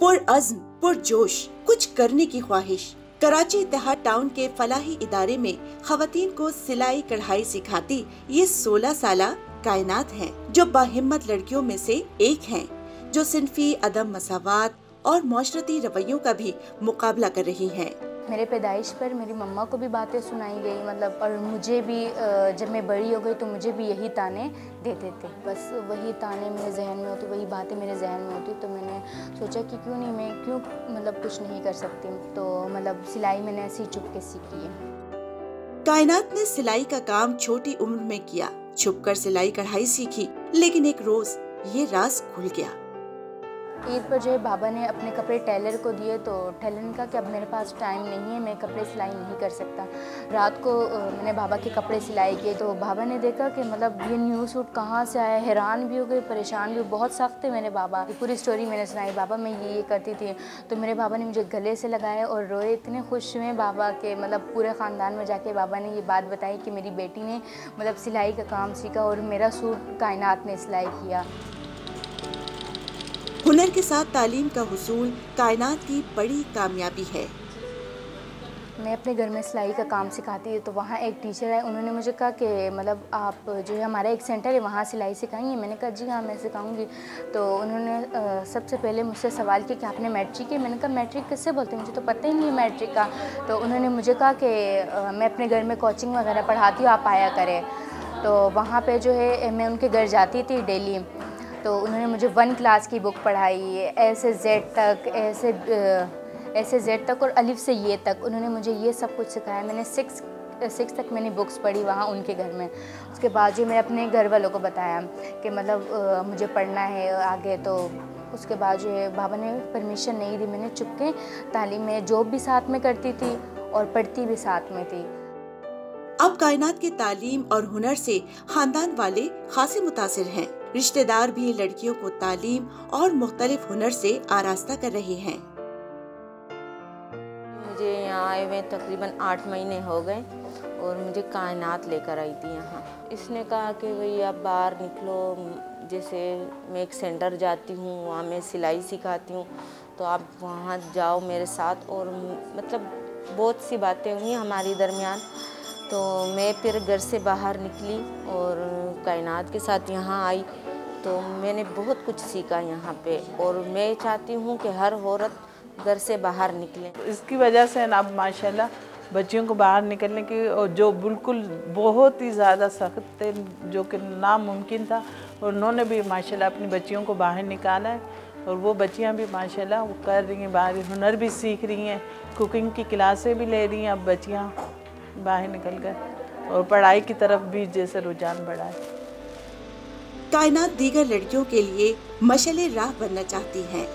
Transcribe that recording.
पुरअज़्म, पुरजोश, कुछ करने की ख्वाहिश। कराची इत्तेहाद टाउन के फलाही इदारे में खवातीन को सिलाई कढ़ाई सिखाती ये 16 साला कायनात हैं, जो बाहिम्मत लड़कियों में से एक हैं, जो सिनफी अदम मसावात और माशरती रवैयों का भी मुकाबला कर रही हैं। मेरे पैदाइश पर मेरी मम्मा को भी बातें सुनाई गई, मतलब, और मुझे भी जब मैं बड़ी हो गई तो मुझे भी यही ताने देते थे। बस वही ताने मेरे जहन में होती, वही बातें मेरे जहन में होती। तो मैंने सोचा कि क्यों नहीं, मैं क्यों मतलब कुछ नहीं कर सकती। तो मतलब सिलाई मैंने ऐसी चुपके सीखी है। कायनात ने सिलाई का काम छोटी उम्र में किया, छुपकर सिलाई कढ़ाई सीखी, लेकिन एक रोज ये राज खुल गया। ईद पर जो है बाबा ने अपने कपड़े टेलर को दिए, तो टेलर ने कहा कि अब मेरे पास टाइम नहीं है, मैं कपड़े सिलाई नहीं कर सकता। रात को मैंने बाबा के कपड़े सिलाई किए, तो बाबा ने देखा कि मतलब ये न्यू सूट कहाँ से आया, हैरान भी हो गए, परेशान भी, बहुत सख्त थे मेरे बाबा। पूरी स्टोरी मैंने सुनाई, बाबा मैं ये करती थी। तो मेरे बाबा ने मुझे गले से लगाया और रोए, इतने खुश हुए बाबा के, मतलब पूरे ख़ानदान में जाके बाबा ने ये बात बताई कि मेरी बेटी ने मतलब सिलाई का काम सीखा और मेरा सूट कायनात ने सिलाई किया। हुनर के साथ तालीम का हुसूल कायनात की बड़ी कामयाबी है। मैं अपने घर में सिलाई का काम सिखाती है, तो वहाँ एक टीचर है, उन्होंने मुझे कहा कि मतलब आप जो है हमारा एक सेंटर है वहाँ सिलाई सिखाएंगे। मैंने कहा जी हाँ मैं सिखाऊंगी। तो उन्होंने सबसे पहले मुझसे सवाल किया कि आपने मैट्रिक है। मैंने कहा मैट्रिक किससे बोलते हैं, मुझे तो पता ही नहीं है मैट्रिक का। तो उन्होंने मुझे कहा कि मैं अपने घर में कोचिंग वगैरह पढ़ाती हूँ, आप आया करें। तो वहाँ पर जो है मैं उनके घर जाती थी डेली। तो उन्होंने मुझे 1 क्लास की बुक पढ़ाई, ए से जेड तक, ए से जेड तक और अलिफ से ये तक, उन्होंने मुझे ये सब कुछ सिखाया। मैंने 6 तक मैंने बुक्स पढ़ी वहाँ उनके घर में। उसके बाद जो मैं अपने घर वालों को बताया कि मतलब मुझे पढ़ना है आगे। तो उसके बाद जो है बाबा ने परमिशन नहीं दी, मैंने चुपके तालीम में जॉब भी साथ में करती थी और पढ़ती भी साथ में थी। अब कायनात के तालीम और हुनर से खानदान वाले खासे मुतासिर हैं। रिश्तेदार भी लड़कियों को तालीम और मुख्तलिफ हुनर से आरास्ता कर रहे हैं। मुझे यहाँ आए हुए तकरीबन 8 महीने हो गए और मुझे कायनात लेकर आई थी यहाँ। इसने कहा कि भाई आप बाहर निकलो, जैसे मैं एक सेंटर जाती हूँ, वहाँ मैं सिलाई सिखाती हूँ, तो आप वहाँ जाओ मेरे साथ। और मतलब बहुत सी बातें हुई हमारी दरमियान। तो मैं फिर घर से बाहर निकली और कायनात के साथ यहाँ आई, तो मैंने बहुत कुछ सीखा यहाँ पे। और मैं चाहती हूँ कि हर औरत घर से बाहर निकले। इसकी वजह से अब माशाल्लाह बच्चियों को बाहर निकलने की, और जो बिल्कुल बहुत ही ज़्यादा सख्त थे, जो कि नामुमकिन था, उन्होंने भी माशाल्लाह अपनी बच्चियों को बाहर निकाला है। और वो बच्चियाँ भी माशाल्लाह वो कर रही हैं, बाहर हुनर भी सीख रही हैं, कुकिंग की क्लासें भी ले रही हैं अब बच्चियाँ बाहर निकल कर, और पढ़ाई की तरफ भी जैसे रुझान बढ़ा है। कायनात दीगर लड़कियों के लिए मशअले राह बनना चाहती हैं।